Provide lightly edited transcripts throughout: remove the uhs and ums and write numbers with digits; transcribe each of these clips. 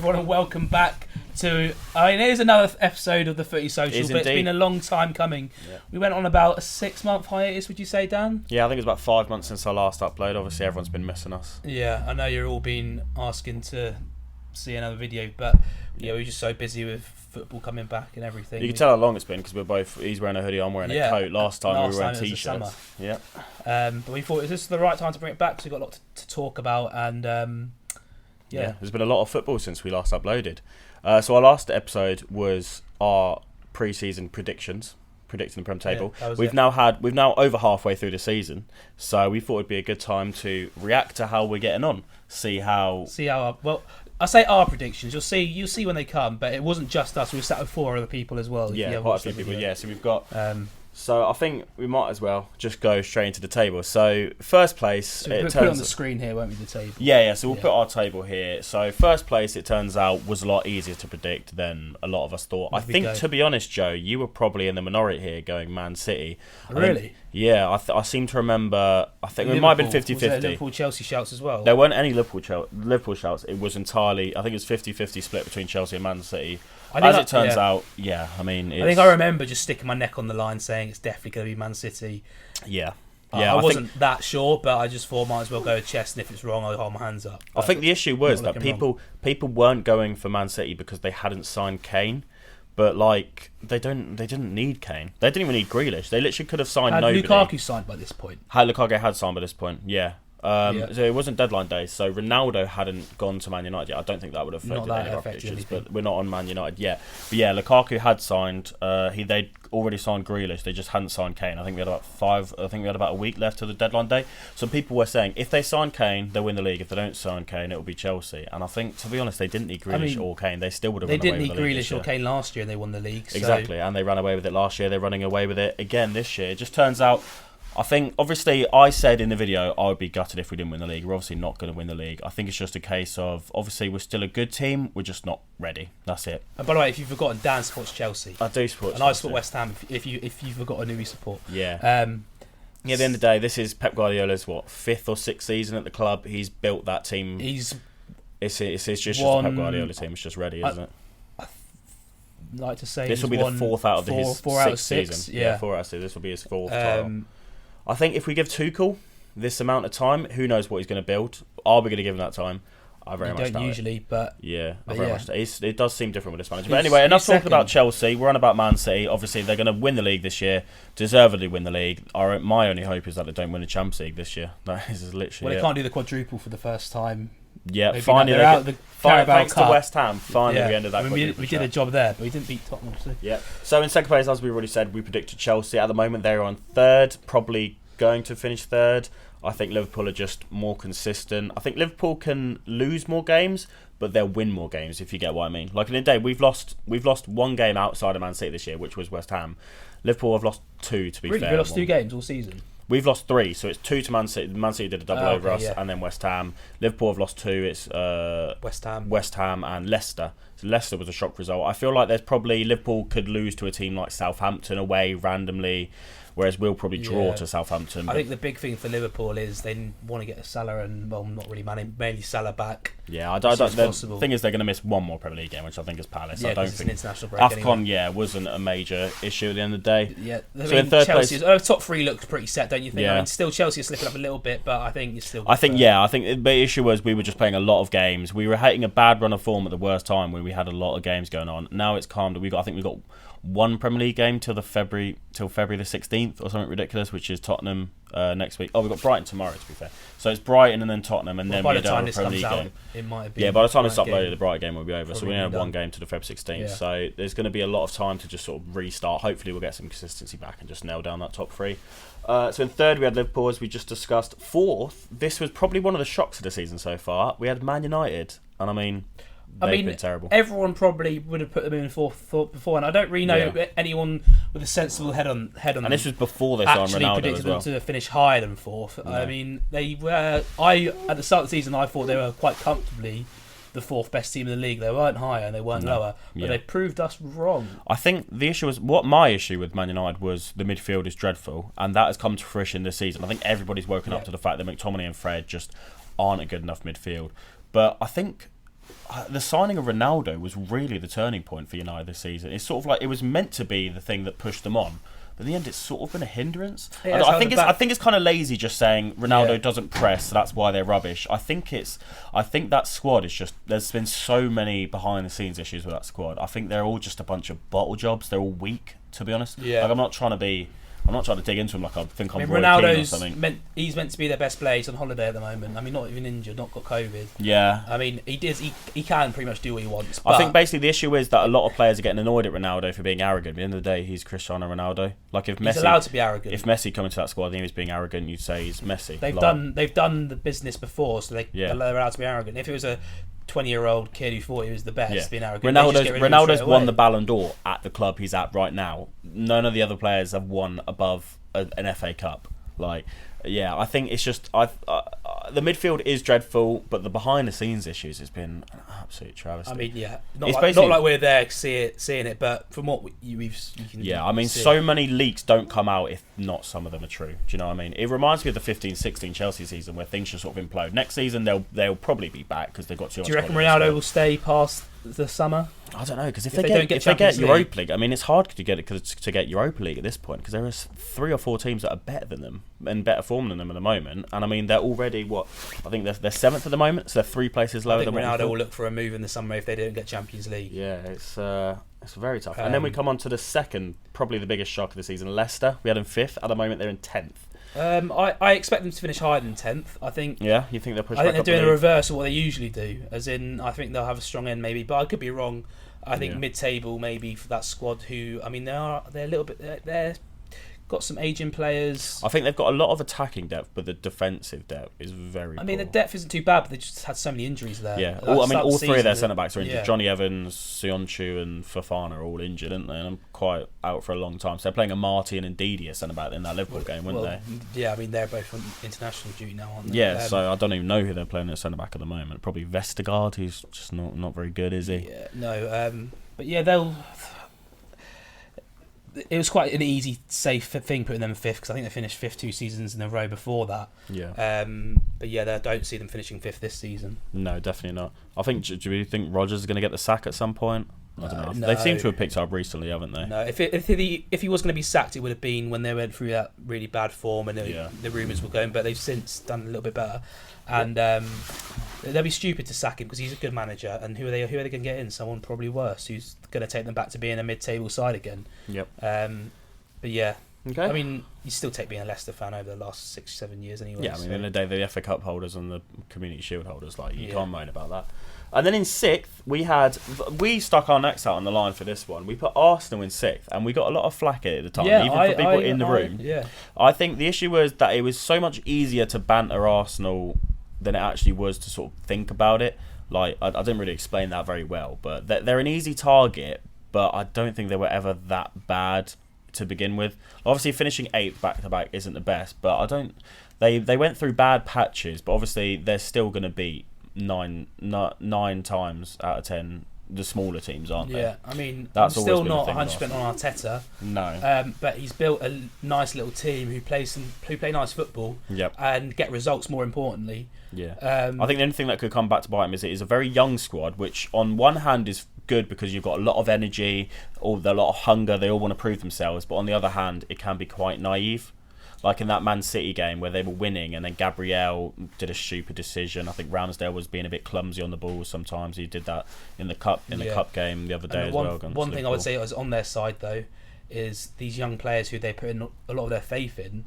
everyone, and welcome back to... it is another episode of the Footy Social, but it's been a long time coming. Yeah. We went on about a 6-month hiatus, would you say, Dan? Yeah, I think it's about 5 months since our last upload. Obviously, everyone's been missing us. Yeah, I know you're all been asking to see another video, but yeah, we're just so busy with football coming back and everything. You can tell how long it's been because we're both... He's wearing a hoodie, I'm wearing a coat. Last time we were wearing T-shirts. Yeah. But we thought this is the right time to bring it back because we've got a lot to talk about, and... Yeah, there's been a lot of football since we last uploaded. So our last episode was our pre-season predicting the Prem table. Yeah, we've now over halfway through the season, so we thought it'd be a good time to react to how we're getting on. See how I say our predictions. You'll see when they come, but it wasn't just us. We sat with 4 other people as well. Yeah, quite a few people. Yeah, so we've got. So I think we might as well just go straight into the table. So first place, so put it on the screen here, won't we? The table. Yeah. So we'll put our table here. So first place, it turns out, was a lot easier to predict than a lot of us thought. I think, to be honest, Joe, you were probably in the minority here, going Man City. Really? Yeah, I seem to remember. I think it might have been 50-50. Liverpool Chelsea shouts as well. There weren't any Liverpool shouts. It was entirely. I think it was 50-50 split between Chelsea and Man City. As it turns out, yeah. I mean, I think I remember just sticking my neck on the line, saying it's definitely going to be Man City. Yeah. I wasn't that sure, but I just thought might as well go with chest, and if it's wrong, I'll hold my hands up. I think the issue was that people weren't going for Man City because they hadn't signed Kane. But they didn't need Kane. They didn't even need Grealish. They literally could have signed nobody. Lukaku signed by this point. Lukaku had signed by this point. Yeah. So it wasn't deadline day. So Ronaldo hadn't gone to Man United yet. I don't think that would have affected any of our predictions. But we're not on Man United yet. But yeah, Lukaku had signed. They'd already signed Grealish. They just hadn't signed Kane. I think we had about a week left to the deadline day. So people were saying if they sign Kane, they'll win the league. If they don't sign Kane, it will be Chelsea. And I think, to be honest, they didn't need Grealish or Kane. They still would have. They didn't need Grealish or Kane last year, and they won the league. Exactly, and they ran away with it last year. They're running away with it again this year. It just turns out. I think, obviously, I said in the video I would be gutted if we didn't win the league. We're obviously not going to win the league. I think it's just a case of, obviously, we're still a good team. We're just not ready. That's it. And by the way, if you've forgotten, Dan supports Chelsea. I do support Chelsea. And I support West Ham, if you've forgotten who we support. Yeah. At the end of the day, this is Pep Guardiola's, 5th or 6th season at the club. He's built that team. It's just a Pep Guardiola team. It's just ready, isn't it? I'd like to say this will be the 4th out of his 6th 6 season. Yeah, 4 out of 6. This will be his 4th title. I think if we give Tuchel this amount of time, who knows what he's going to build? Are we going to give him that time? I very much doubt usually, it. But yeah, I very much. It does seem different with this manager. But anyway, enough talking about Chelsea. We're on about Man City. Obviously, they're going to win the league this year. Deservedly win the league. My only hope is that they don't win the Champions League this year. That is literally. Well, they can't do the quadruple for the first time. Yeah, maybe finally, they're out the thanks to West Ham. Finally, we ended that. We did a job there, but we didn't beat Tottenham. Yeah. So in second place, as we already said, we predicted Chelsea. At the moment, they're on 3rd, probably going to finish 3rd. I think Liverpool are just more consistent. I think Liverpool can lose more games, but they'll win more games, if you get what I mean. Like in the day, we've lost one game outside of Man City this year, which was West Ham. Liverpool have lost 2, to be fair. We lost 2 games all season? We've lost 3, so it's 2 to Man City. Man City did a double over us, and then West Ham. Liverpool have lost 2. It's West Ham and Leicester. So Leicester was a shock result. I feel like there's probably Liverpool could lose to a team like Southampton away randomly, whereas we'll probably draw to Southampton. I think the big thing for Liverpool is they want to get Salah and, well, not really mainly Salah back. Yeah, the thing is they're going to miss one more Premier League game, which I think is Palace. Yeah, I don't it's think an international break AFCON, anyway. Wasn't a major issue at the end of the day. Yeah, so in third Chelsea, place, top 3 looks pretty set, don't you think? Yeah. I mean, still Chelsea are slipping up a little bit, but I think it's still. I think the issue was we were just playing a lot of games. We were hitting a bad run of form at the worst time when we had a lot of games going on. Now it's calmed. I think we got one Premier League game till February the 16th or something ridiculous, which is Tottenham next week. Oh, we've got Brighton tomorrow, to be fair. So it's Brighton and then Tottenham, and then we don't have a Premier League game. It might be. Yeah, by the time it's uploaded, the Brighton game will be over. So we only have one game to the Feb 16th. Yeah. So there's going to be a lot of time to just sort of restart. Hopefully we'll get some consistency back and just nail down that top 3. So in 3rd we had Liverpool, as we just discussed. 4th, this was probably one of the shocks of the season so far. We had Man United, and I mean, they've been terrible. Everyone probably would have put them in 4th before, and I don't really know anyone with a sensible head on. And this was before they signed Ronaldo predicted as well. them to finish higher than 4th. No. I mean, they were. At the start of the season, I thought they were quite comfortably the 4th best team in the league. They weren't higher and they weren't lower, but they proved us wrong. I think the issue was, my issue with Man United was the midfield is dreadful, and that has come to fruition this season. I think everybody's woken up to the fact that McTominay and Fred just aren't a good enough midfield. But I think the signing of Ronaldo was really the turning point for United this season. It's sort of like it was meant to be the thing that pushed them on. But in the end, it's sort of been a hindrance. Yeah, I think it's kind of lazy just saying Ronaldo doesn't press, so that's why they're rubbish. I think that squad is just. There's been so many behind the scenes issues with that squad. I think they're all just a bunch of bottle jobs. They're all weak, to be honest. Yeah. Like, I'm not trying to dig into him like I think I'm Roy Keane or something. He's meant to be their best player. He's on holiday at the moment. I mean, not even injured, not got COVID. Yeah. I mean, he can pretty much do what he wants. I think basically the issue is that a lot of players are getting annoyed at Ronaldo for being arrogant. At the end of the day, he's Cristiano Ronaldo. Like if he's allowed to be arrogant. If Messi come into that squad and he was being arrogant, you'd say he's Messi. They've done the business before, so they're allowed to be arrogant. If it was a 20-year-old kid who thought he was the best, being arrogant. Ronaldo's won the Ballon d'Or at the club he's at right now. None of the other players have won above an FA Cup. Like, yeah, I think it's just the midfield is dreadful, but the behind the scenes issues has been an absolute travesty. I mean, yeah, not like we're there seeing it, but from what you can. Yeah, I mean, so many leaks don't come out if not some of them are true. Do you know what I mean? It reminds me of the 15-16 Chelsea season where things just sort of implode. Next season they'll probably be back because they've got too much. Do you reckon Ronaldo will stay past the summer? I don't know, because if they get Europa League, I mean, it's hard to get Europa League at this point because there are 3 or 4 teams that are better than them and better form than them at the moment. And I mean, they're already I think they're 7th at the moment, so they're 3 places lower than Ronaldo will look for a move in the summer if they don't get Champions League. Yeah, it's very tough. And then we come on to the second, probably the biggest shock of the season, Leicester. We had them 5th. At the moment, they're in 10th. I expect them to finish higher than 10th. I think. Yeah, you think they'll push? I think they're doing a reverse of what they usually do. As in, I think they'll have a strong end maybe, but I could be wrong. I think mid-table maybe for that squad. Who, I mean, they're a little bit. They're got some aging players. I think they've got a lot of attacking depth, but the defensive depth is very. I mean, the depth isn't too bad, but they just had so many injuries there. Yeah, all 3 of their centre backs are injured. Johnny Evans, Sionchu, and Fofana are all injured, aren't they? And I'm quite out for a long time. So they're playing a Marty and Ndidi centre back in that Liverpool game, weren't they? Yeah, I mean they're both on international duty now, aren't they? Yeah, so I don't even know who they're playing at centre back at the moment. Probably Vestergaard, who's just not very good, is he? Yeah, no. But yeah, it was quite an easy, safe thing putting them 5th because I think they finished 5th 2 seasons in a row before that. Yeah. But yeah, I don't see them finishing 5th this season. No, definitely not. I think. Do you think Rodgers is going to get the sack at some point? I don't know. No. They seem to have picked up recently, haven't they? No. If he was going to be sacked, it would have been when they went through that really bad form and the rumours were going. But they've since done a little bit better. And they'll be stupid to sack him because he's a good manager. And who are they going to get in? Someone probably worse who's going to take them back to being a mid-table side again. Yep. But yeah. Okay. I mean, you still take being a Leicester fan over the last 6-7 years anyway. Yeah, I mean, in the day, the FA Cup holders and the Community Shield holders, like, you can't moan about that. And then in 6th, we stuck our necks out on the line for this one. We put Arsenal in 6th, and we got a lot of flack at the time, even for people in the room. Yeah. I think the issue was that it was so much easier to banter Arsenal than it actually was to sort of think about it. Like, I didn't really explain that very well, but they're an easy target, but I don't think they were ever that bad to begin with. Obviously, finishing 8th back-to-back isn't the best, but they went through bad patches, but obviously they're still going to beat 9 times out of 10 the smaller teams, aren't they? Yeah, I mean, I'm still not 100% on Arteta. No. But he's built a nice little team who play nice football. Yep. And get results, more importantly. Yeah. I think the only thing that could come back to bite him is it is a very young squad, which on one hand is good because you've got a lot of energy, or a lot of hunger, they all want to prove themselves, but on the other hand, it can be quite naive. Like in that Man City game where they were winning and then Gabriel did a stupid decision. I think Ramsdale was being a bit clumsy on the ball sometimes. He did that in the cup game the other day as well. One thing I would say is on their side though is these young players who they put in a lot of their faith in.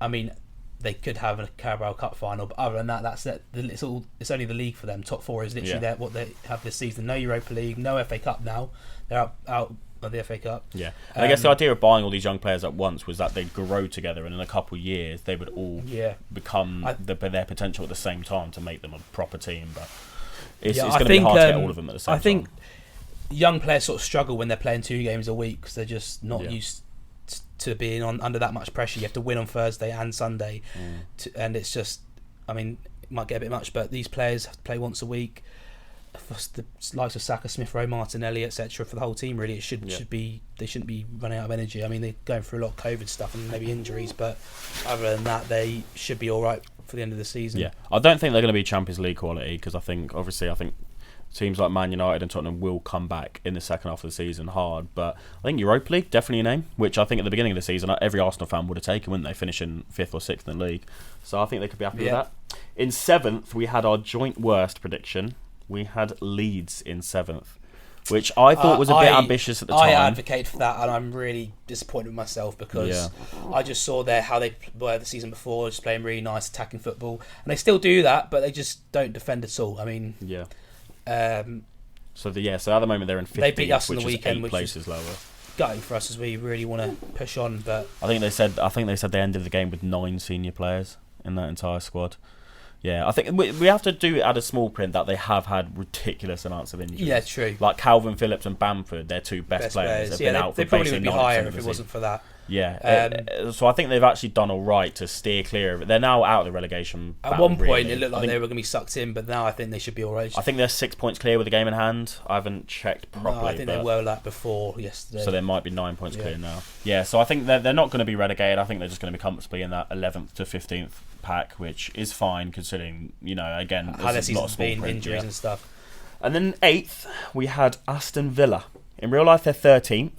I mean, they could have a Carabao Cup final, but other than that, that's it. It's only the league for them. Top 4 is literally what they have this season. No Europa League, no FA Cup now. They're out of the FA Cup. Yeah, and I guess the idea of buying all these young players at once was that they'd grow together, and in a couple of years they would all become their potential at the same time to make them a proper team. But it's going to be hard to get all of them at the same time. I think young players sort of struggle when they're playing 2 games a week because they're just not used to being under that much pressure. You have to win on Thursday and Sunday, and it's just, I mean, it might get a bit much, but these players have to play once a week. For the likes of Saka, Smith Rowe, Martinelli, etc., for the whole team, really, should be. They shouldn't be running out of energy. I mean, they're going through a lot of COVID stuff and maybe injuries, but other than that, they should be all right for the end of the season. Yeah, I don't think they're going to be Champions League quality because I think Teams like Man United and Tottenham will come back in the second half of the season hard. But I think Europa League, definitely a name, which I think at the beginning of the season, every Arsenal fan would have taken, wouldn't they? Finishing 5th or 6th in the league. So I think they could be happy with that. In 7th, we had our joint worst prediction. We had Leeds in 7th, which I thought was a bit ambitious at the time. I advocate for that, and I'm really disappointed with myself because I just saw how they were the season before, just playing really nice attacking football, and they still do that, but they just don't defend at all. I mean, So at the moment they're in 15th, they beat us on the is weekend, 8 which places is lower. Gutting for us as we really want to push on. But I think they said they ended the game with 9 senior players in that entire squad. Yeah, I think we have to do add a small print that they have had ridiculous amounts of injuries. Yeah, true. Like Calvin Phillips and Bamford, their 2 best players. They've been out for they probably would be higher if it season. wasn't for that. Yeah, so I think they've actually done all right to steer clear of it. They're now out of the relegation At one point, it looked like they were going to be sucked in, but now I think they should be all right. I think they're 6 points clear with the game in hand. I haven't checked properly. No, I think they were that before yesterday. So there might be 9 points clear now. Yeah, so I think they're not going to be relegated. I think they're just going to be comfortably in that 11th to 15th pack, which is fine considering, again, how their season's been, print, injuries and stuff. And then 8th, we had Aston Villa. In real life, they're 13th.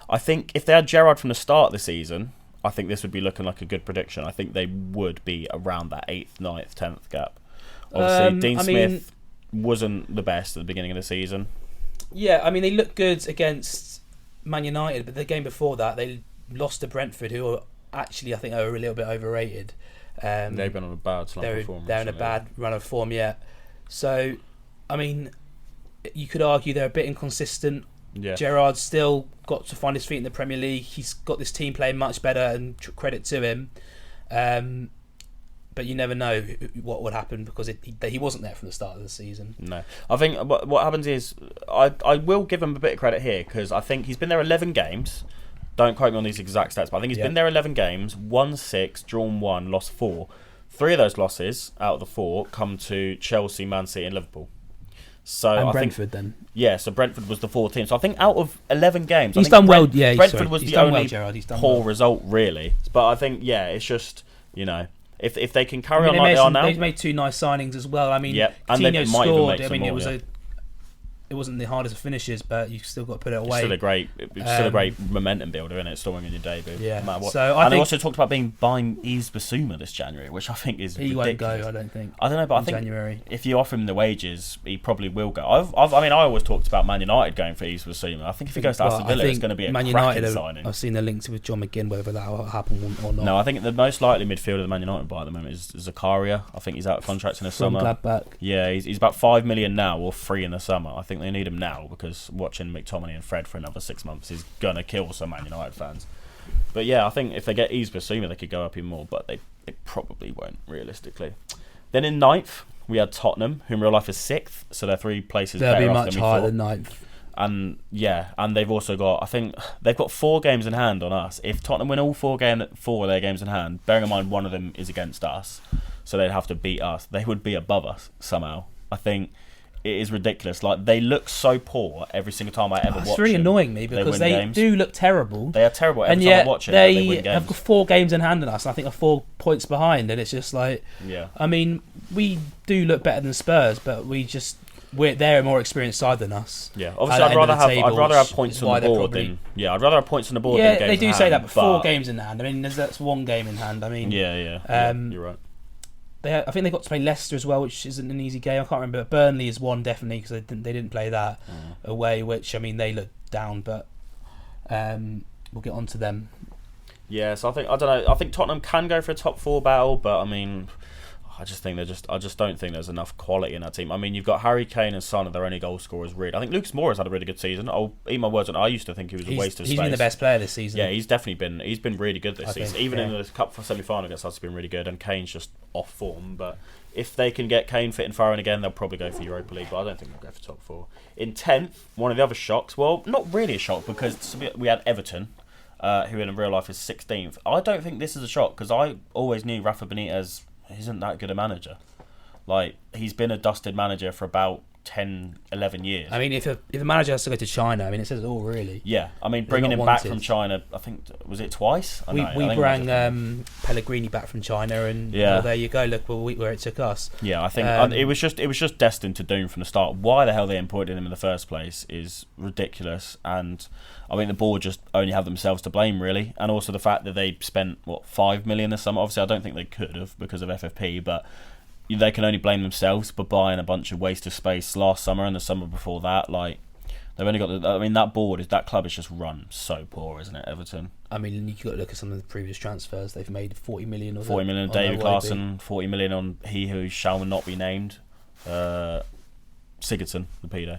I think if they had Gerrard from the start of the season, I think this would be looking like a good prediction. I think they would be around that 8th, 9th, 10th gap. Obviously, Dean Smith wasn't the best at the beginning of the season. Yeah, I mean, they looked good against Man United, but the game before that, they lost to Brentford, who are actually, I think, are a little bit overrated. They've been on a bad performance. They're in a bad run of form, So, I mean, you could argue they're a bit inconsistent. Yeah. Gerrard's still got to find his feet in the Premier League. He's got this team playing much better, and credit to him. But you never know what would happen because he wasn't there from the start of the season. No, I think what happens is I will give him a bit of credit here because I think he's been there 11 games. Don't quote me on these exact stats, but I think he's been there 11 games, won 6, drawn 1, lost 4. 3 of those losses out of the 4 come to Chelsea, Man City, and Liverpool. So and I Brentford think, then. Yeah, so Brentford was the 4th team. So I think out of 11 games, he's done well. Brentford was the only poor well. result, really. But I think, it's just, if they can carry on like they are now. They've made 2 nice signings as well. I mean, and they might even make some more, it wasn't the hardest of finishes, but you still got to put it away. It's still a great momentum builder, isn't it? Still winning your debut. Yeah. No matter what. So they also talked about buying Yves Bissouma this January, which I think is ridiculous. He won't go, I don't think. I don't know, but I think January. If you offer him the wages, he probably will go. I always talked about Man United going for Yves Bissouma. I think if he goes to Aston Villa, it's going to be a cracking signing. I've seen the links with John McGinn, whether that will happen or not. No, I think the most likely midfielder the Man United buy at the moment is Zakaria. I think he's out of contract in the summer. Gladbach. Yeah, he's about 5 million now or 3 in the summer. I think they need him now because watching McTominay and Fred for another 6 months is going to kill some Man United fans. But yeah, I think if they get Yves Bissouma, they could go up even more, but they probably won't, realistically. Then in 9th, we had Tottenham, who in real life is 6th, so they're 3 places They'll better be off much than we higher thought. than 9th. And they've also got, I think, they've got 4 games in hand on us. If Tottenham win all 4 of their games in hand, bearing in mind one of them is against us, so they'd have to beat us, they would be above us somehow. I think it is ridiculous. Like, they look so poor every single time I ever watch them. It's really annoying me because they do look terrible. They are terrible every and time I watch it. They win games. have got 4 games in hand on us, and I think are 4 points behind, and it's just like... Yeah. I mean, we do look better than Spurs, but they're a more experienced side than us. Yeah, obviously I'd rather have points on the board than... Yeah, I'd rather have points on the board than games in hand. Yeah, they do say that, but 4 games in hand. I mean, that's 1 game in hand. I mean... Yeah, you're right. I think they got to play Leicester as well, which isn't an easy game. I can't remember. But Burnley is one definitely because they didn't play that away. Which I mean they look down, but we'll get on to them. Yeah, so I don't know. I think Tottenham can go for a top 4 battle, but I mean, I just don't think there's enough quality in that team. I mean, you've got Harry Kane and Son are their only goal scorers, really. I think Lucas Moura's had a really good season. I'll eat my words on it. I used to think he was a waste of space. He's been the best player this season. Yeah, he's definitely been really good this season. Even in the Cup semi-final against us, he's been really good, and Kane's just off form. But if they can get Kane fit and firing again, they'll probably go for Europa League, but I don't think they'll go for top 4. In 10th, one of the other shocks, well, not really a shock because we had Everton, who in real life is 16th. I don't think this is a shock because I always knew Rafa Benitez isn't that good a manager. Like, he's been a dusted manager for about 10, 11 years. I mean, if a manager has to go to China, I mean, it says it all, really. Yeah, I mean, bringing him back from China, I think, was it twice? We brought Pellegrini back from China, and well, there you go. Look where it took us. Yeah, I think it was just destined to doom from the start. Why the hell they imported him in the first place is ridiculous, and I mean the board just only have themselves to blame, really, and also the fact that they spent $5 million this summer. Obviously, I don't think they could have because of FFP, but they can only blame themselves for buying a bunch of waste of space last summer and the summer before that. Like, they've only got that club is just run so poor, isn't it, Everton? I mean, you've got to look at some of the previous transfers. They've made 40 million. 40 million on David Clarkson, 40 million on he who shall not be named, Sigurdsson, the pedo.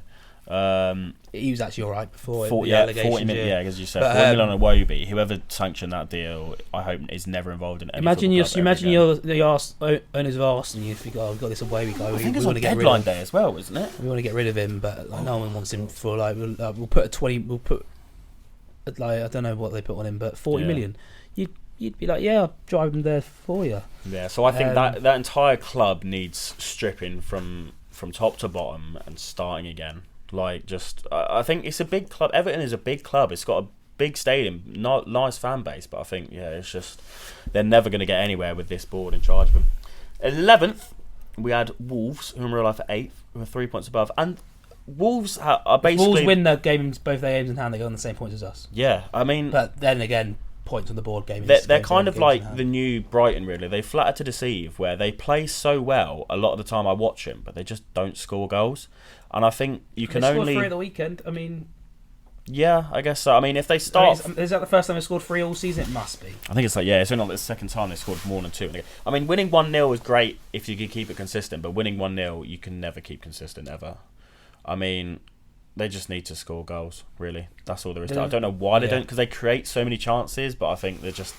He was actually alright before 40 million, as you said, 40 million on a Wobie. Whoever sanctioned that deal, I hope is never involved in any. Imagine the owners of Arsenal. If we've got this Wobie guy, I think it's on deadline day as well, isn't it? We want to get rid of him, but no one wants him for we'll put a 20. We'll put I don't know what they put on him, but 40 million. You'd be like, yeah, I'll drive him there for you. Yeah, so I think that entire club needs stripping from top to bottom and starting again. I think it's a big club. Everton is a big club. It's got a big stadium, not nice fan base, but I think it's just they're never going to get anywhere with this board in charge of them. 11th, we had Wolves, who in real life are 8th, who are 3 points above, and Wolves are basically. Wolves win both their games in hand. They go on the same points as us. Yeah, I mean, but then again, points on the board game. They're kind of like the new Brighton, really. They flatter to deceive, where they play so well a lot of the time. I watch them, but they just don't score goals. And I think you can only scored 3 at the weekend. I mean, yeah, I guess so. I mean, if they start, is that the first time they scored 3 all season? It must be. I think it's it's only the second time they scored more than 2. I mean, winning 1-0 is great if you can keep it consistent, but winning 1-0 you can never keep consistent ever. I mean, they just need to score goals. Really, that's all there is. I don't know why they don't, because they create so many chances, but I think they just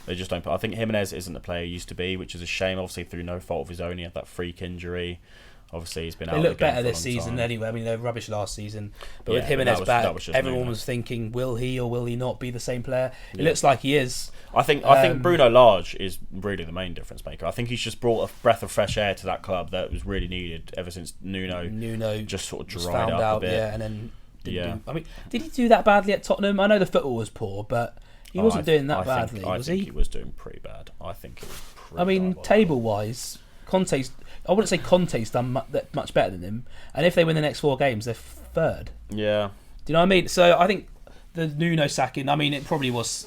don't. I think Jimenez isn't the player he used to be, which is a shame. Obviously, through no fault of his own, he had that freak injury. Obviously, he's been out. They look better this season anyway. I mean, they were rubbish last season, but with Jimenez back, everyone was thinking, will he or will he not be the same player? It looks like he is. I think Bruno Lage is really the main difference maker. I think he's just brought a breath of fresh air to that club that was really needed ever since Nuno just sort of dried up a bit. Yeah, and then I mean, did he do that badly at Tottenham? I know the football was poor, but he wasn't doing that badly, was he? I think he was doing pretty bad. I think it was pretty bad. Table-wise, Conte's... I wouldn't say Conte's done much better than him, and if they win the next 4 games, they're 3rd. Yeah. Do you know what I mean? So I think the Nuno sacking, I mean, it probably was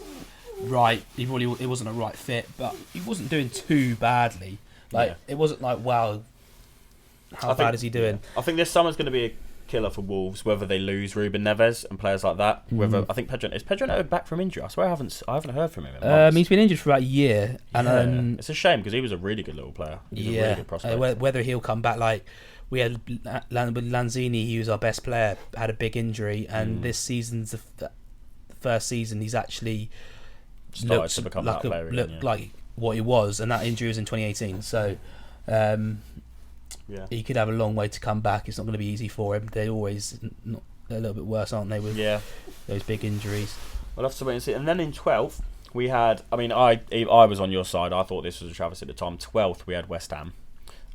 right. It wasn't a right fit, but he wasn't doing too badly. It wasn't like, wow, how bad is he doing? I think this summer's going to be a killer for Wolves, whether they lose Ruben Neves and players like that. Whether I think Pedro back from injury. I swear I haven't heard from him in months. He's been injured for about a year, and it's a shame because he was a really good little player. A really good prospect. Whether he'll come back, like we had with Lanzini, he was our best player, had a big injury, and this season's the first season he's actually started to become that player again, like what he was, and that injury was in 2018. So. He could have a long way to come back. It's not going to be easy for him. They're always they're a little bit worse, aren't they, with those big injuries? We'll have to wait and see. And then in 12th, we had... I mean, I was on your side. I thought this was a travesty at the time. 12th, we had West Ham.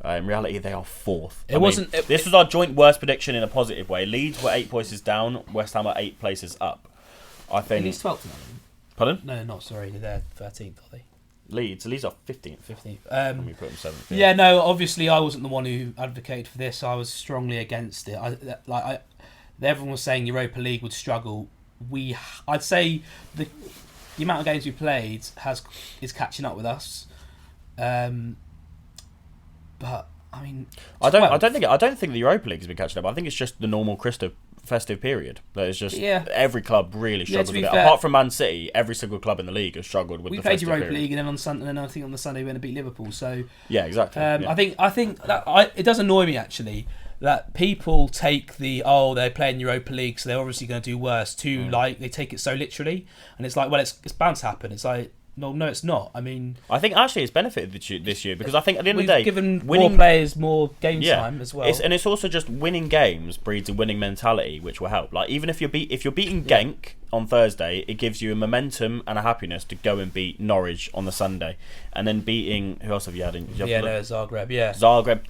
In reality, they are 4th. This was our joint worst prediction in a positive way. Leeds were 8 places down. West Ham are 8 places up. I think... Leeds 12th now. Pardon? No, not sorry. They're 13th, are they? Leeds are 15th. 15th. And we put them 7th. Yeah, no, obviously I wasn't the one who advocated for this. I was strongly against it. Everyone was saying Europa League would struggle. I'd say the amount of games we played is catching up with us. But I mean, I don't think the Europa League has been catching up. I think it's just the normal festive period. That is just every club really struggles with it. Apart from Man City, every single club in the league has struggled with the festive period. We played Europa League, and then I think on the Sunday we're going to beat Liverpool. So yeah, exactly. I think that it does annoy me actually that people take they're playing Europa League, so they're obviously going to do worse. They take it so literally, and it's like, well, it's bound to happen. It's like, no, it's not. I mean, I think actually it's benefited this year because I think at the end of the day, given more players more game time as well. It's also just winning games breeds a winning mentality, which will help. Like even if you're beating Genk on Thursday, it gives you a momentum and a happiness to go and beat Norwich on the Sunday, and then beating, who else have you had in? Zagreb. Yeah,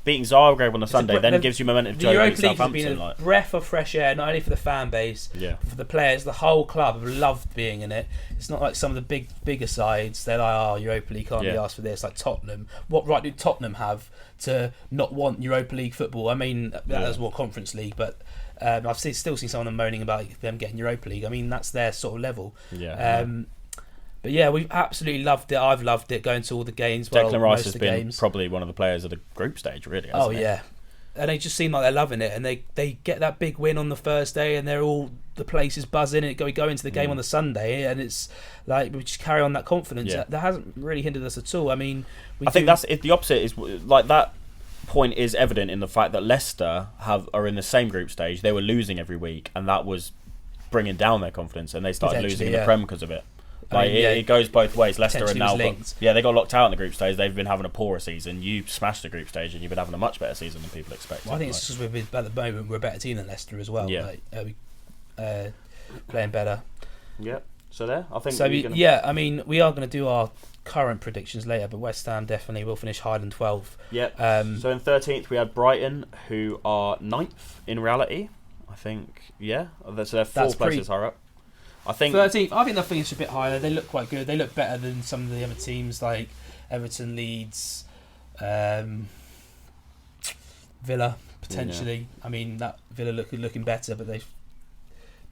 beating Zagreb on the Sunday, then it gives you momentum to go beat Southampton. The Europa League has been a breath of fresh air, not only for the fan base, but for the players. The whole club have loved being in it. It's not like some of the bigger sides. They're like, oh, Europa League, can't be asked for this. Like Tottenham. What right do Tottenham have to not want Europa League football? I mean, that was more Conference League, but I've still seen some of them moaning about them getting Europa League. I mean, that's their sort of level. But yeah, we've absolutely loved it. I've loved it, going to all the games. Declan Rice has been probably one of the players of the group stage, really. Hasn't he? And they just seem like they're loving it, and they get that big win on the Thursday, and the place is buzzing, and we go into the game on the Sunday, and it's like we just carry on that confidence. That hasn't really hindered us at all. I mean, I think that's the opposite. Is like that point is evident in the fact that Leicester are in the same group stage. They were losing every week, and that was bringing down their confidence, and they started losing in the Prem because of it. It goes both ways. Leicester are now they got locked out in the group stage. They've been having a poorer season. You smashed the group stage, and you've been having a much better season than people expected. Well, I think it's just at the moment we're a better team than Leicester as well. Playing better. Yeah. So there, I think. So I mean, we are going to do our current predictions later, but West Ham definitely will finish higher than 12. Yeah. So in 13th we had Brighton, who are 9th in reality. I think. Yeah. So they're 4 places higher up. I think 13th. I think they'll finish a bit higher. They look quite good. They look better than some of the other teams like Everton, Leeds, Villa potentially. I mean, that Villa looking better, but they've.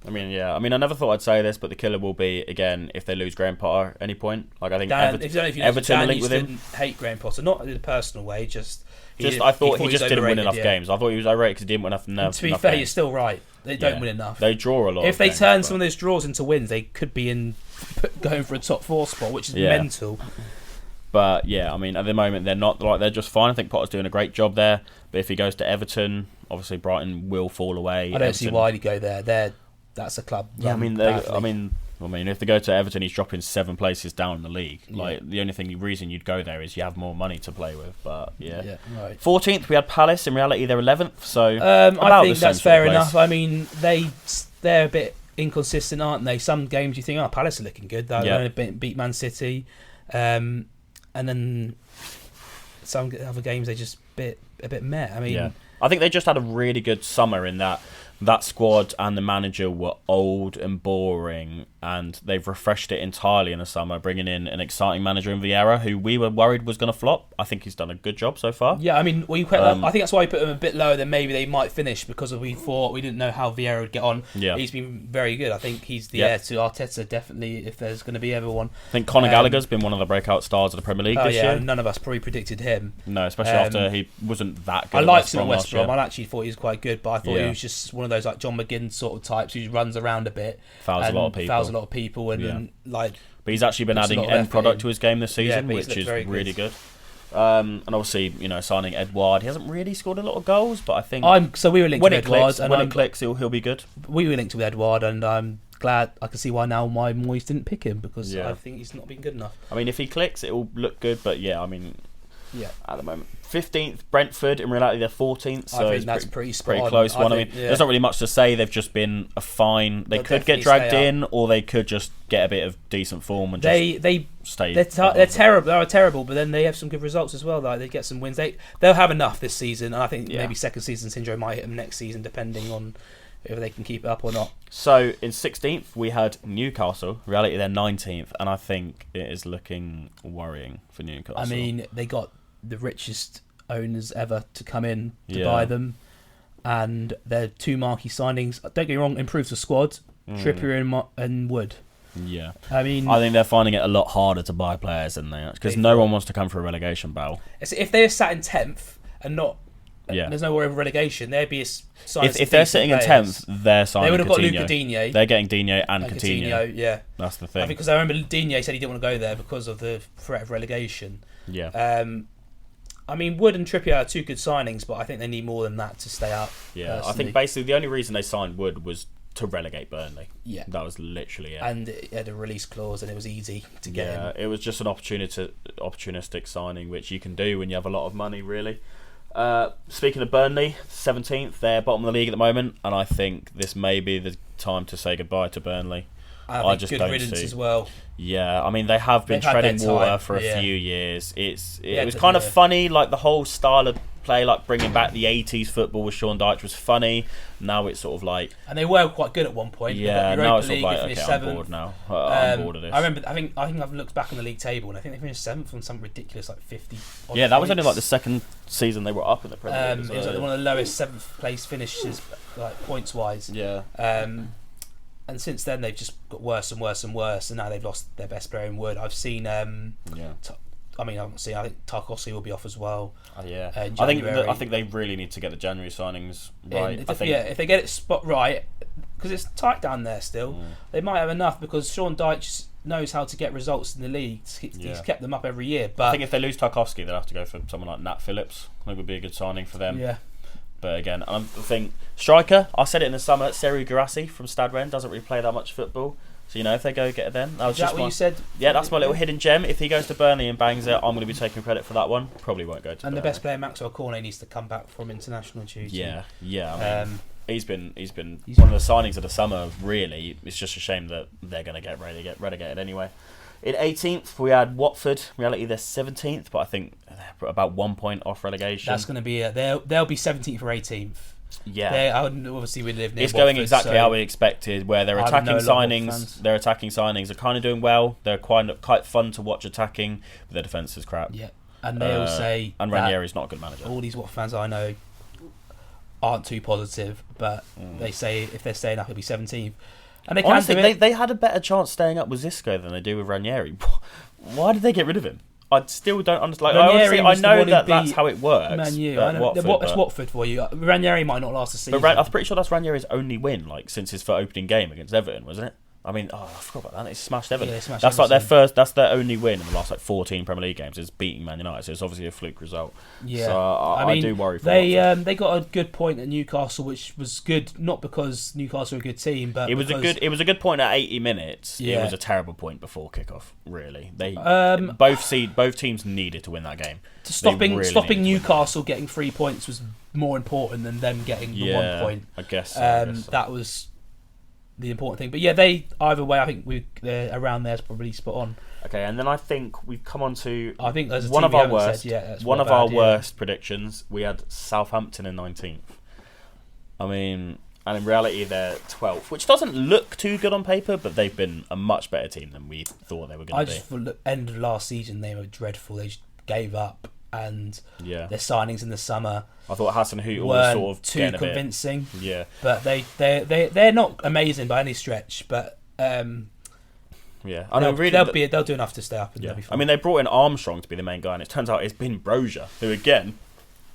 I mean, I never thought I'd say this, but the killer will be again if they lose Graham Potter at any point. Like I think Everton linked with him. Hate Graham Potter, not in a personal way. I thought he just didn't win enough games. I thought he was irate because he didn't win enough. To be fair, you're still right. They don't win enough. They draw a lot. If they turn some of those draws into wins, they could be going for a top 4 spot, which is mental. But I mean, at the moment they're not they're just fine. I think Potter's doing a great job there. But if he goes to Everton, obviously Brighton will fall away. I don't see why he'd go there. That's a club. Yeah, I mean, if they go to Everton, he's dropping 7 places down in the league. Like the only reason you'd go there is you have more money to play with. But right. 14th we had Palace. In reality, they're 11th. So I think that's fair enough. I mean, they're a bit inconsistent, aren't they? Some games you think, Palace are looking good. They're going to beat Man City, and then some other games they just a bit meh. I mean, I think they just had a really good summer in that squad and the manager were old and boring, and they've refreshed it entirely in the summer, bringing in an exciting manager in Vieira, who we were worried was going to flop. I think he's done a good job so far. Yeah, I mean, I think that's why we put him a bit lower than maybe they might finish, because we didn't know how Vieira would get on. Yeah. He's been very good. I think he's the heir to Arteta, definitely, if there's going to be ever one. I think Conor Gallagher's been one of the breakout stars of the Premier League this year. None of us probably predicted him. No, especially after he wasn't that good. I liked him at West Brom. I actually thought he was quite good, but I thought he was just one of those like John McGinn sort of types who runs around a bit, fouls a lot of people, and but he's actually been adding end product to his game this season, which is really good. And obviously, signing Edouard, he hasn't really scored a lot of goals, but I think we were linked with Edouard, when it clicks, he'll be good. We were linked with Edouard, and I'm glad. I can see why now my Moyes didn't pick him, because I think he's not been good enough. I mean, if he clicks, it will look good, but at the moment. 15th, Brentford. In reality, they're 14th. So I think that's pretty close one. I mean, there's not really much to say. They've just been a fine. They could get dragged in, or they could just get a bit of decent form and they stay. They're terrible. They're terrible, but then they have some good results as well. Like they get some wins. They'll have enough this season, and I think maybe second season syndrome might hit them next season, depending on if they can keep it up or not. So in 16th, we had Newcastle. In reality, they're 19th, and I think it is looking worrying for Newcastle. I mean, they got the richest owners ever to come in to buy them, and their 2 marquee signings, don't get me wrong, improves the squad. Trippier and Wood. Yeah, I mean, I think they're finding it a lot harder to buy players than they are, because no one wants to come for a relegation battle. If they're sat in 10th and not, there's no worry of relegation, there'd be if they're sitting in 10th, they're signing. They would have got Luca Digne. They're getting Digne and Coutinho. Yeah, that's the thing. Because I remember Digne said he didn't want to go there because of the threat of relegation. Yeah. I mean, Wood and Trippier are 2 good signings, but I think they need more than that to stay up. Yeah, personally. I think basically the only reason they signed Wood was to relegate Burnley. Yeah. That was literally it. And it had a release clause, and it was easy to get in. It was just an opportunistic signing, which you can do when you have a lot of money, really. Speaking of Burnley, 17th, they're bottom of the league at the moment, and I think this may be the time to say goodbye to Burnley. I just don't see. As well. Yeah, I mean they have been treading water for a few years. It was kind of funny, like the whole style of play, like bringing back the 80s football with Sean Dyche was funny. Now it's sort of like, and they were quite good at one point. Yeah, now it's sort of like, okay, I'm bored now. I'm bored of this. I remember. I think I've looked back on the league table, and I think they finished 7th on something ridiculous, like 50. Yeah, that was only like the second season they were up in the Premier League. It was like one of the lowest 7th place finishes, like points wise. Yeah. And since then they've just got worse and worse and worse, and now they've lost their best player in Wood. I've seen. I think Tarkowski will be off as well. Yeah, I think they really need to get the January signings right. If they get it spot right, because it's tight down there still, they might have enough, because Sean Dyche knows how to get results in the league. He's kept them up every year. But I think if they lose Tarkowski, they'll have to go for someone like Nat Phillips. I think would be a good signing for them. Yeah. But again, I think striker. I said it in the summer. Seru Guirassy from Stade Rennes doesn't really play that much football. So, if they go get it then. Is that what you said? Yeah, that's my little hidden gem. If he goes to Burnley and bangs it, I'm going to be taking credit for that one. Probably won't go to Burnley. The best player, Maxwell Cornet, needs to come back from international duty. Yeah. I mean, he's been one of the signings of the summer, really. It's just a shame that they're going to get relegated anyway. In 18th, we had Watford. In reality, they're 17th, but I think they're about 1 point off relegation. That's going to be they'll be 17th or 18th. Yeah, obviously we live near. It's Watford, going exactly how we expected. Where their attacking signings are kind of doing well. They're quite fun to watch attacking, but their defence is crap. Yeah, and they all say. And Ranieri's not a good manager. All these Watford fans I know aren't too positive, but they say if they're staying up, it'll be 17th. And they honestly, they had a better chance staying up with Xisco than they do with Ranieri. Why did they get rid of him? I still don't understand. I know that's how it works. Man, that's Watford for you. Ranieri might not last a season. But I'm pretty sure that's Ranieri's only win, since his opening game against Everton, wasn't it? I mean, I forgot about that. They smashed Everton. Yeah, that's like their first. That's their only win in the last 14 Premier League games is beating Man United. So it's obviously a fluke result. Yeah, so I do worry. For they got a good point at Newcastle, which was good, not because Newcastle were a good team, but it was a good point at 80 minutes. Yeah. It was a terrible point before kickoff. Really, they both teams needed to win that game. Stopping Newcastle getting 3 points was more important than them getting the 1 point. I guess that was the important thing. But yeah, they either way, I think they're around there is probably spot on. Okay, and then I think we've come on to one of our worst predictions. We had Southampton in 19th. I mean, and in reality they're 12th, which doesn't look too good on paper, but they've been a much better team than we thought they were going to be. For the end of last season, they were dreadful. They just gave up, and their signings in the summer, I thought Hasenhüttl was sort of too convincing. Yeah, but they're not amazing by any stretch. But yeah, they'll do enough to stay up. And they'll be fine. I mean, they brought in Armstrong to be the main guy, and it turns out it's been Brozier, who again,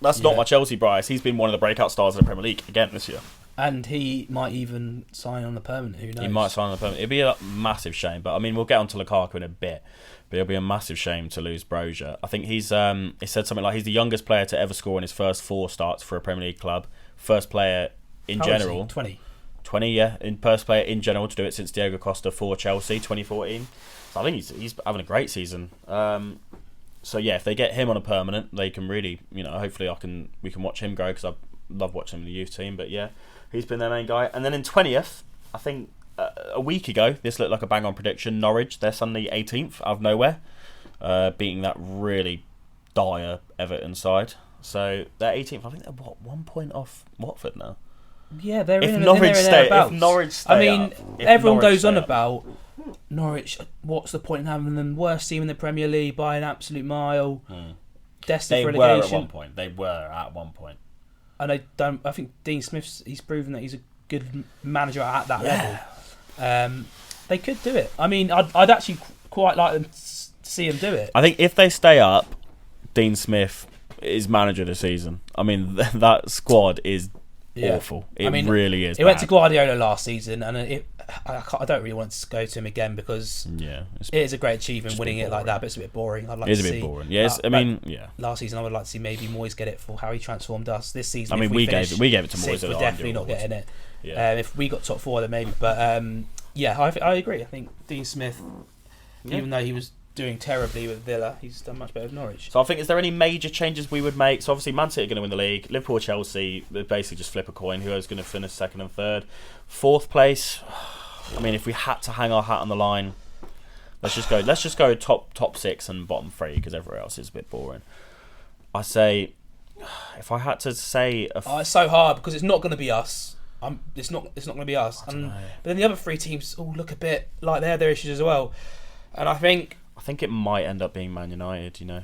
that's not my Chelsea bias. He's been one of the breakout stars of the Premier League again this year. And he might even sign on the permanent. Who knows? He might sign on the permanent. It'd be a massive shame, but I mean, we'll get on to Lukaku in a bit. But it'll be a massive shame to lose Brozier. I think he said something like he's the youngest player to ever score in his first 4 starts for a Premier League club. First player in general. 20, yeah. First player in general to do it since Diego Costa for Chelsea, 2014. So I think he's having a great season. So yeah, if they get him on a permanent, they can really, hopefully we can watch him grow, because I love watching him in the youth team. But yeah, he's been their main guy. And then in 20th, I think a week ago, this looked like a bang-on prediction. Norwich, they're suddenly 18th out of nowhere, beating that really dire Everton side. So they're 18th. I think they're 1 point off Watford now. Yeah, they're if in Norwich stay. If Norwich stay. I mean, everyone goes on about Norwich. What's the point in having them worst team in the Premier League by an absolute mile? Destined for relegation. They were at one point. And I think Dean Smith's. He's proven that he's a good manager at that level. They could do it. I mean, I'd actually quite like them to see him do it. I think if they stay up, Dean Smith is manager of the season. I mean, that squad is awful. It really is. It went to Guardiola last season, and I don't really want to go to him again, because it is a great achievement winning it like that, but it's a bit boring. I'd like to see. It is a bit boring. Yes, Last season, I would like to see maybe Moyes get it for how he transformed us. This season, I mean, we gave it to Moyes. We're definitely not getting it. If we got top 4, then maybe. But I agree. I think Dean Smith, even though he was doing terribly with Villa, he's done much better with Norwich. So I think, is there any major changes we would make? So obviously Man City are going to win the league. Liverpool, Chelsea, they basically just flip a coin. Who's going to finish second and third? 4th place, I mean, if we had to hang our hat on the line, let's just go top 6 and bottom 3 because everywhere else is a bit boring. I say, if I had to say, it's so hard because it's not going to be us. It's not going to be us. But then the other 3 teams all look a bit like they have their issues as well. And I think it might end up being Man United.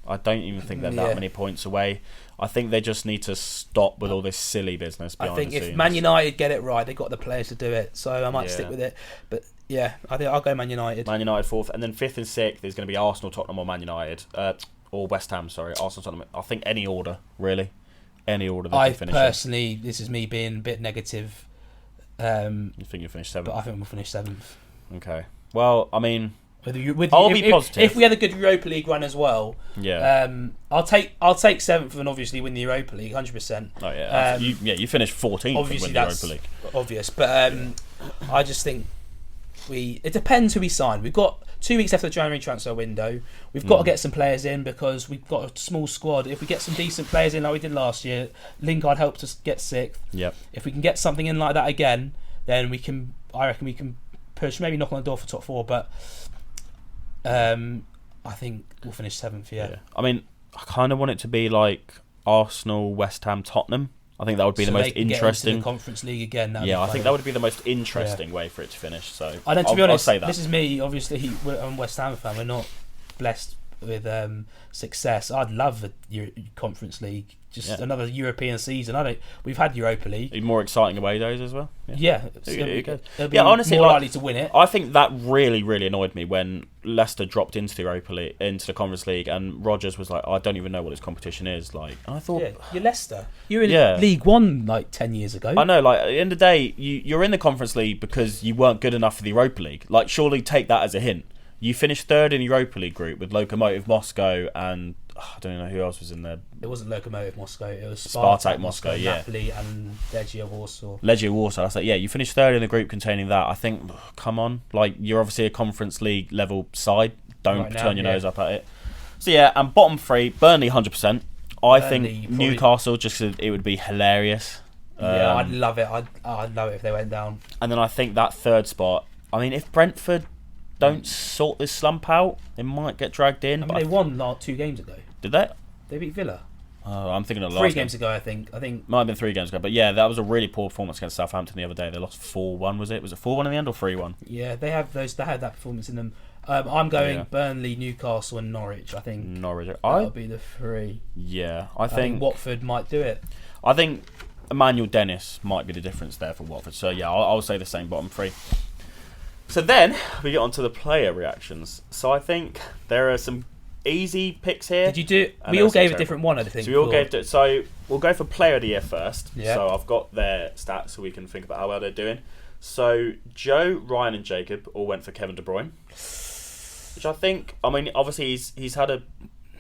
I don't even think they're that many points away. I think they just need to stop with all this silly business behind the scenes. I think if Man United get it right, they've got the players to do it. So I might stick with it. But yeah, I think I'll go Man United. Man United 4th, and then 5th and 6th is going to be Arsenal, Tottenham, or Man United, or West Ham. Sorry, Arsenal, Tottenham. I think any order really, any order. They can finish personally, this is me being a bit negative. You think you'll finish 7th? But I think we'll finish 7th. Okay. Well, I mean. I'll be positive. If we had a good Europa League run as well, I'll take 7th and obviously win the Europa League 100%. Oh yeah, you finished 14th. Obviously, and win the Europa League. Obvious, but I just think it depends who we sign. We've got 2 weeks after the January transfer window. We've got to get some players in because we've got a small squad. If we get some decent players in like we did last year, Lingard helped us get 6th. Yep. If we can get something in like that again, then I reckon we can push, maybe knock on the door for top 4, but. I think we'll finish 7th. Yeah. I mean, I kind of want it to be like Arsenal, West Ham, Tottenham. I think that would be the most interesting. Get into the Conference League again. I think that would be the most interesting way for it to finish. So, to be honest, I'll say that. This is me. Obviously, I'm a West Ham fan. We're not blessed with success. I'd love a Conference League. Just another European season. We've had Europa League. More exciting away days as well. It'll be honestly, more likely to win it. I think that really, really annoyed me when Leicester dropped into the Europa League, into the Conference League, and Rodgers was like, "I don't even know what this competition is." Like, and I thought, you're Leicester. You were in League One like 10 years ago. I know. Like at the end of the day, you're in the Conference League because you weren't good enough for the Europa League. Like, surely take that as a hint. You finished 3rd in the Europa League group with Lokomotiv Moscow and I don't know who else was in there. It wasn't Lokomotiv Moscow. It was Spartak Moscow, Napoli and Legia Warsaw. I was like, you finished 3rd in the group containing that. I think, come on, like you're obviously a Conference League level side. Don't turn your nose up at it. So and bottom 3, Burnley 100%. I think Newcastle, just because it would be hilarious. I'd love it. I'd love it if they went down. And then I think that 3rd spot. I mean, if Brentford don't sort this slump out, they might get dragged in. I mean, they won 2 games ago. Did they? They beat Villa. Oh, I'm thinking of last 3 games ago, I think. Might have been 3 games ago, but that was a really poor performance against Southampton the other day. They lost 4-1, was it? Was it 4-1 in the end or 3-1? Yeah, they had that performance in them. I'm going Burnley, Newcastle, and Norwich. I think Norwich. That'll be the 3. Yeah, I think Watford might do it. I think Emmanuel Dennis might be the difference there for Watford. So I'll say the same bottom 3. So then we get on to the player reactions. So I think there are some easy picks here. Did you do? We all gave a different one, I think. So we all gave it. So we'll go for player of the year first. Yeah. So I've got their stats so we can think about how well they're doing. So Joe, Ryan, and Jacob all went for Kevin De Bruyne, which I think. I mean, obviously he's had a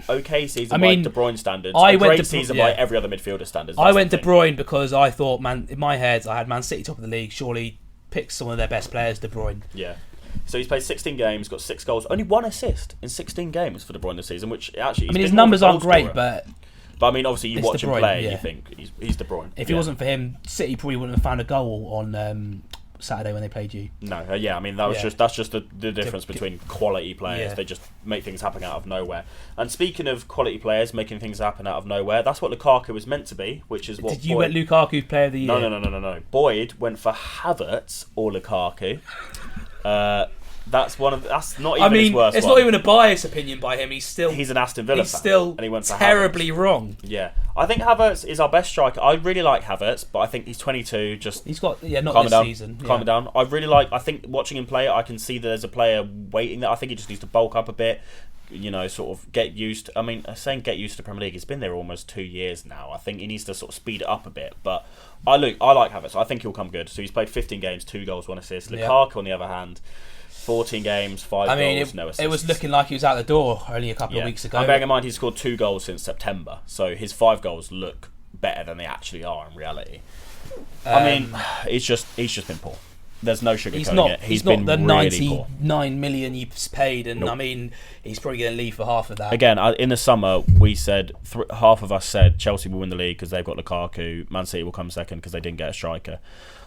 okay season by De Bruyne standards. A great season by every other midfielder standards. I went De Bruyne because I thought, in my head, I had Man City top of the league. Surely pick some of their best players, De Bruyne. Yeah. So he's played 16 games, got 6 goals, only 1 assist in 16 games for De Bruyne this season, which actually... his numbers aren't great, but... But I mean, obviously, you watch him play and you think he's De Bruyne. If it wasn't for him, City probably wouldn't have found a goal on Saturday when they played you. No, I mean, that's just the difference between quality players. They just make things happen out of nowhere. And speaking of quality players making things happen out of nowhere, that's what Lukaku was meant to be, which is what... Did you went Lukaku player of the year? No. Boyd went for Havertz or Lukaku. That's not even his worst. It's not even a biased opinion by him. He's an Aston Villa fan. He's still and he went for terribly Havertz. Wrong. Yeah, I think Havertz is our best striker. I really like Havertz, but I think he's 22. He's got not this season. Calm down. I think watching him play, I can see that there's a player waiting there. I think he just needs to bulk up a bit. Sort of get used. I mean, saying get used to the Premier League, he's been there almost 2 years now. I think he needs to sort of speed it up a bit. But I like Havertz. I think he'll come good. So he's played 15 games, 2 goals, 1 assist. Lukaku, on the other hand, 14 games, 5 goals, no assists. It was looking like he was out the door only a couple of weeks ago. And bearing in mind he's scored 2 goals since September, so his 5 goals look better than they actually are in reality. I mean, he's just been poor. There's no sugarcoating it. He's not the 99 million you paid, and I mean, he's probably going to leave for half of that. Again, in the summer, we said half of us said Chelsea will win the league because they've got Lukaku. Man City will come second because they didn't get a striker.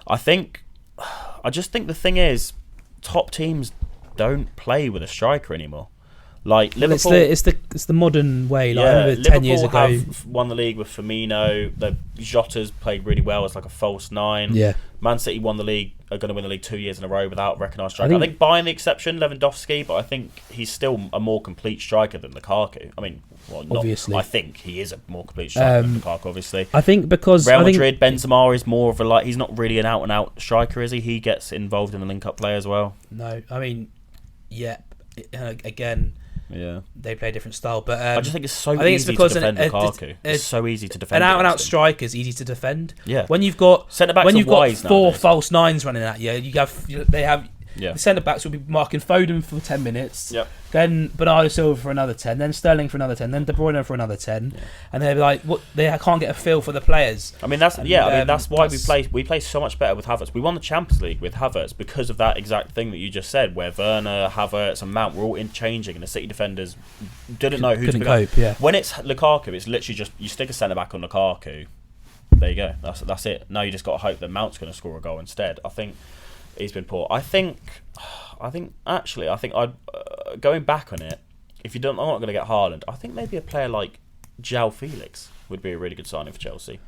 I think I just think the thing is, top teams don't play with a striker anymore. Like Liverpool, it's the modern way. Like, I remember 10 years ago, have won the league with Firmino. The Jota's played really well as like a false nine. Yeah. Man City won the league, are going to win the league 2 years in a row without recognised striker. I think barring the exception, Lewandowski, but I think he's still a more complete striker than Lukaku. I mean, obviously, I think he is a more complete striker than Lukaku. Obviously, I think because Real Madrid, Benzema is more of a he's not really an out and out striker, is he? He gets involved in the link up play as well. No, I mean, yeah, again. Yeah, they play a different style, but I just think it's so easy to defend Lukaku. It's so easy to defend. An out-and-out striker is easy to defend. Yeah, when you've got centre-backs, when you've got four nowadays. false nines running at you, they have. Yeah. The centre-backs will be marking Foden for 10 minutes, then Bernardo Silva for another 10, then Sterling for another 10, then De Bruyne for another 10, and they're like, what? They can't get a feel for the players. I mean, that's why we play so much better with Havertz. We won the Champions League with Havertz because of that exact thing that you just said, where Werner, Havertz, and Mount were all interchanging, and the City defenders didn't know who to cope. Yeah. When it's Lukaku, it's literally just you stick a centre-back on Lukaku. There you go. That's it. Now you just got to hope that Mount's going to score a goal instead. I think he's been poor. I think I'd going back on it. If I'm not going to get Haaland, I think maybe a player like João Felix would be a really good signing for Chelsea.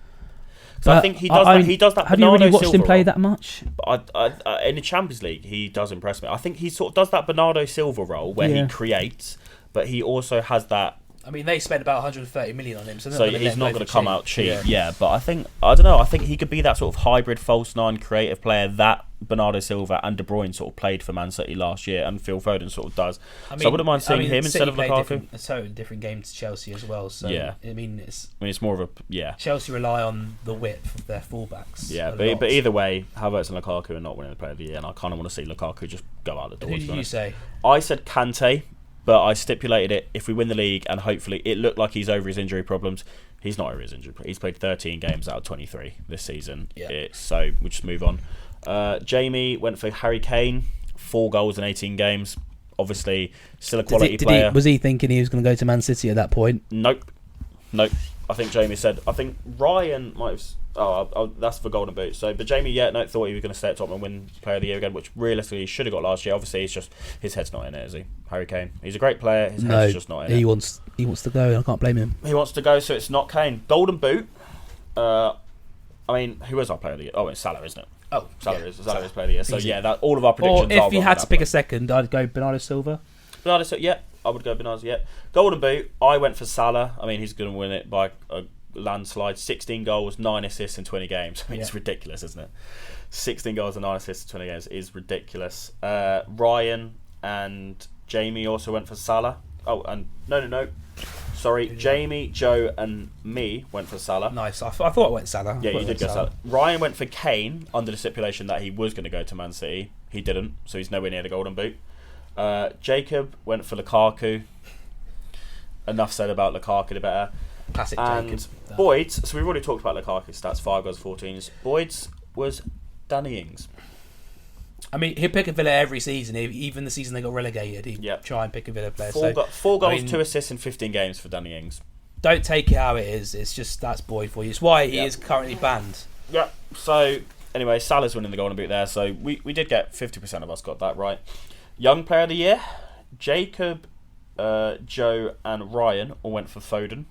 So I think he does that. Have you really watched him play that much? In the Champions League, he does impress me. I think he sort of does that Bernardo Silva role where he creates, but he also has that. I mean, they spent about 130 million on him, so he's not going to come out cheap. Yeah, but I don't know. I think he could be that sort of hybrid false nine creative player that Bernardo Silva and De Bruyne sort of played for Man City last year, and Phil Foden sort of does. So I wouldn't mind seeing him instead of Lukaku. It's a totally different game to Chelsea as well. So yeah, I mean, it's more of a Chelsea rely on the width of their fullbacks. Yeah, but either way, Havertz and Lukaku are not winning the Player of the Year, and I kind of want to see Lukaku just go out the door. Who did you say? I said Kante. But I stipulated it, if we win the league, and hopefully it looked like he's over his injury problems. He's not over his injury. He's played 13 games out of 23 this season. Yeah. So we'll just move on. Jamie went for Harry Kane, 4 goals in 18 games. Obviously, still a quality player. Was he thinking he was going to go to Man City at that point? Nope. I think Jamie said. I think Ryan might have. That's for Golden Boot. But Jamie, thought he was going to stay at Tottenham and win Player of the Year again, which realistically he should have got last year. Obviously, it's just his head's not in it, is he? Harry Kane. He's a great player. His head's just not in it. He wants to go. I can't blame him. He wants to go, so it's not Kane. Golden Boot. I mean, who was our Player of the Year? Oh, it's Salah, isn't it? Oh, Salah is Player of the Year. So that all of our predictions. Or if you had to pick a second, I'd go Bernardo Silva. Bernardo Silva, yeah, I would go Bernardo. Yeah, Golden Boot. I went for Salah. I mean, he's going to win it by a landslide. 16 goals, 9 assists in 20 games. I mean, it's ridiculous, isn't it? 16 goals and 9 assists in 20 games is ridiculous. Ryan and Jamie also went for Salah. Oh, and no. Sorry, Jamie, Joe, and me went for Salah. Nice. I thought I went Salah. Yeah, you did go Salah. Ryan went for Kane under the stipulation that he was going to go to Man City. He didn't, so he's nowhere near the Golden Boot. Jacob went for Lukaku. Enough said about Lukaku, the better. Classic and Jacob. Boyd's, so we've already talked about Lukaku's stats, 5 goals, 14s. Boyd's was Danny Ings. I mean, he'd pick a Villa every season. Even the season they got relegated, he'd try and pick a Villa player. 4 goals, 2 assists in 15 games for Danny Ings. Don't take it how it is. It's just, that's Boyd for you. It's why he is currently banned. Yeah, so anyway, Salah's winning the Golden Boot there. So we did get 50% of us got that right. Young Player of the Year, Jacob, Joe and Ryan all went for Foden.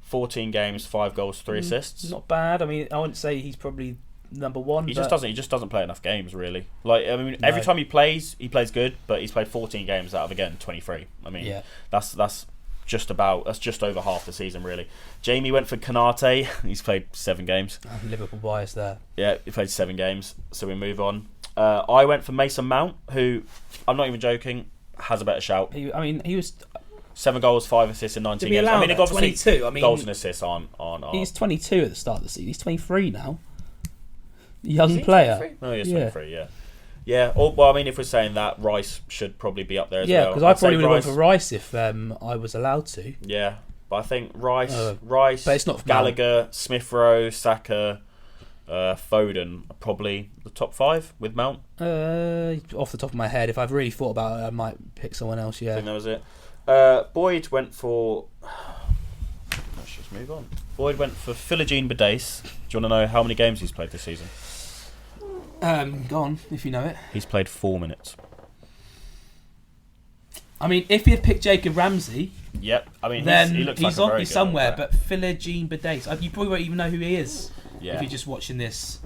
14 games, 5 goals, 3 assists. Not bad. I mean, I wouldn't say he's probably number one. He just doesn't play enough games, really. Like, I mean, every time he plays good, but he's played 14 games out of, again, 23. I mean, that's just over half the season, really. Jamie went for Konate. He's played 7 games. Liverpool bias there. Yeah, he played 7 games. So we move on. I went for Mason Mount, who, I'm not even joking, has a better shout. He was 7 goals, 5 assists in 19 games. I mean, obviously 22. I mean, goals and assists aren't. He's 22 at the start of the season. He's 23 now. Young player. 23? No, he's 23. Yeah. Yeah. Well, I mean, if we're saying that, Rice should probably be up there as well. Yeah, because I probably would have went for Rice if I was allowed to. Yeah, but I think Rice, but it's not Gallagher, Smith Rowe, Saka, Foden are probably the top 5 with Mount. Off the top of my head, if I've really thought about it, I might pick someone else. Yeah. I think that was it. Boyd went for. Let's just move on. Boyd went for Philogene Bidace. Do you want to know how many games he's played this season? Go on, if you know it. He's played 4 minutes. I mean, if he had picked Jacob Ramsey... Yep, I mean, then he looks like a very he's somewhere, but Philogene Bidace, you probably won't even know who he is if you're just watching this.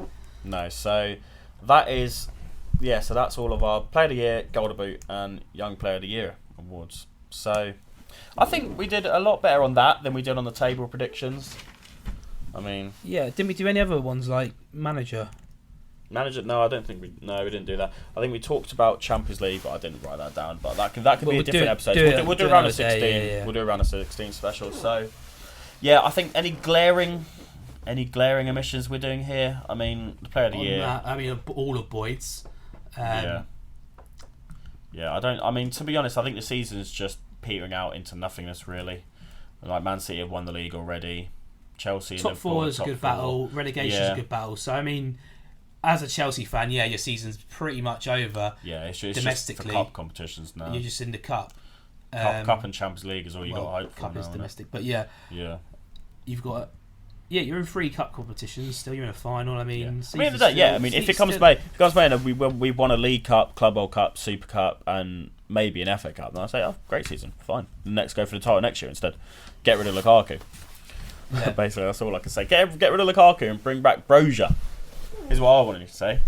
No, so that is... Yeah, so that's all of our Player of the Year, Golden Boot, and Young Player of the Year awards. So I think we did a lot better on that than we did on the table predictions. I mean... Yeah, didn't we do any other ones like Manager? No, I don't think we didn't do that. I think we talked about Champions League, but I didn't write that down. But that could be a different episode. We'll do around a 16. Yeah. We'll do around a 16 special. So, yeah, I think any glaring omissions we're doing here. I mean, the Player of the Year. I mean, all of Boyd's. Yeah. I mean, to be honest, I think the season's just petering out into nothingness. Really, like Man City have won the league already. Chelsea top four is a good battle. Relegation is a good battle. So I mean. As a Chelsea fan, your season's pretty much over. Yeah, it's domestically. Just for cup competitions now. You're just in the cup. Cup and Champions League is all you got to hope for. Cup is domestic, but you've got. You're in 3 cup competitions. Still, you're in a final. I mean, if it comes by, and we won a League Cup, Club World Cup, Super Cup, and maybe an FA Cup, then I say, great season, fine. Next, go for the title next year instead. Get rid of Lukaku. Yeah. Basically, that's all I can say. Get rid of Lukaku and bring back Broja. Is what I wanted to say,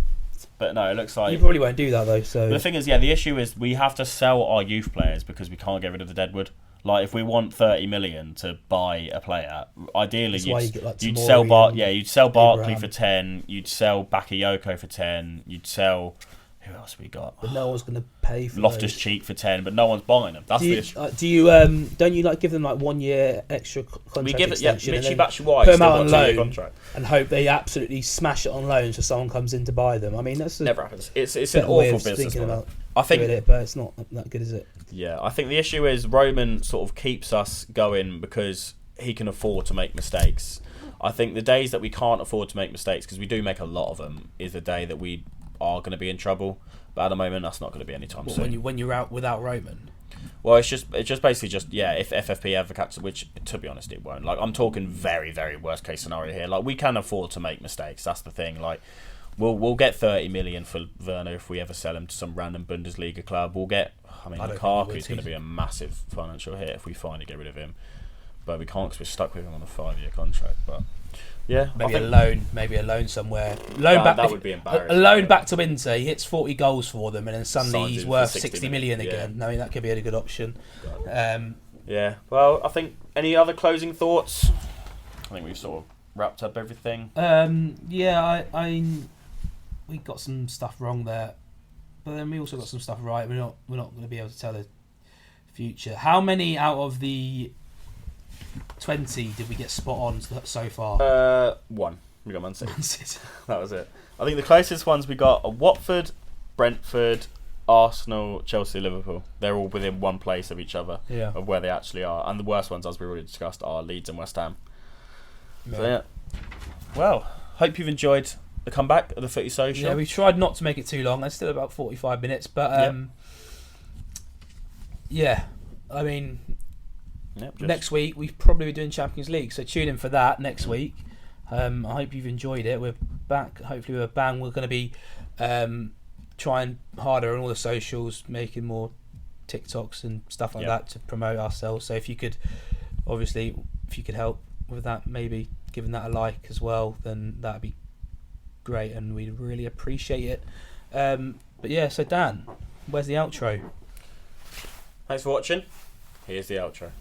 but no, it looks like you probably won't do that though. So but the thing is, the issue is we have to sell our youth players because we can't get rid of the deadwood. Like if we want 30 million to buy a player, ideally you'd sell Barkley for 10, you'd sell Bakayoko for 10, you'd sell. Who else we got? But no one's going to pay for Loftus-Cheek for 10, but no one's buying them. That's the issue. Don't you give them 1 year extra contract? We give it, Michy Batshuayi put them out on loan and hope they absolutely smash it on loan so someone comes in to buy them. I mean, that's never happens. It's an awful business. I think it, but it's not that good, is it? Yeah, I think the issue is Roman sort of keeps us going because he can afford to make mistakes. I think the days that we can't afford to make mistakes, because we do make a lot of them, is the day that we are going to be in trouble, but at the moment that's not going to be anytime soon. When you're out without Roman, well, it's just basically if FFP ever catches, which to be honest it won't. Like I'm talking very very worst case scenario here. Like we can afford to make mistakes. That's the thing. Like we'll get 30 million for Werner if we ever sell him to some random Bundesliga club. We'll get. I mean, Lukaku is going to be a massive financial hit if we finally get rid of him, but we can't because we're stuck with him on a 5-year contract. But. Yeah, maybe a loan somewhere. That would be embarrassing. A loan back to Inter. He hits 40 goals for them, and then suddenly he's worth 60 million again. I mean, that could be a good option. Yeah. Well, I think any other closing thoughts? I think we've sort of wrapped up everything. We got some stuff wrong there, but then we also got some stuff right. We're not going to be able to tell the future. How many out of the 20 did we get spot on so far? 1. We got Man City. That was it. I think the closest ones we got are Watford, Brentford, Arsenal, Chelsea, Liverpool. They're all within one place of each other of where they actually are. And the worst ones, as we already discussed, are Leeds and West Ham. Yeah. So yeah. Well, hope you've enjoyed the comeback of the Footy Social. Yeah, we tried not to make it too long. It's still about 45 minutes, but I mean. Next week we've probably be doing Champions League, so tune in for that next week. I hope you've enjoyed it. We're back, hopefully with a bang. We're going to be trying harder on all the socials, making more TikToks and stuff like that to promote ourselves. So if you could help with that, maybe giving that a like as well, then that'd be great, and we'd really appreciate it. But yeah, so Dan, where's the outro? Thanks for watching. Here's the outro.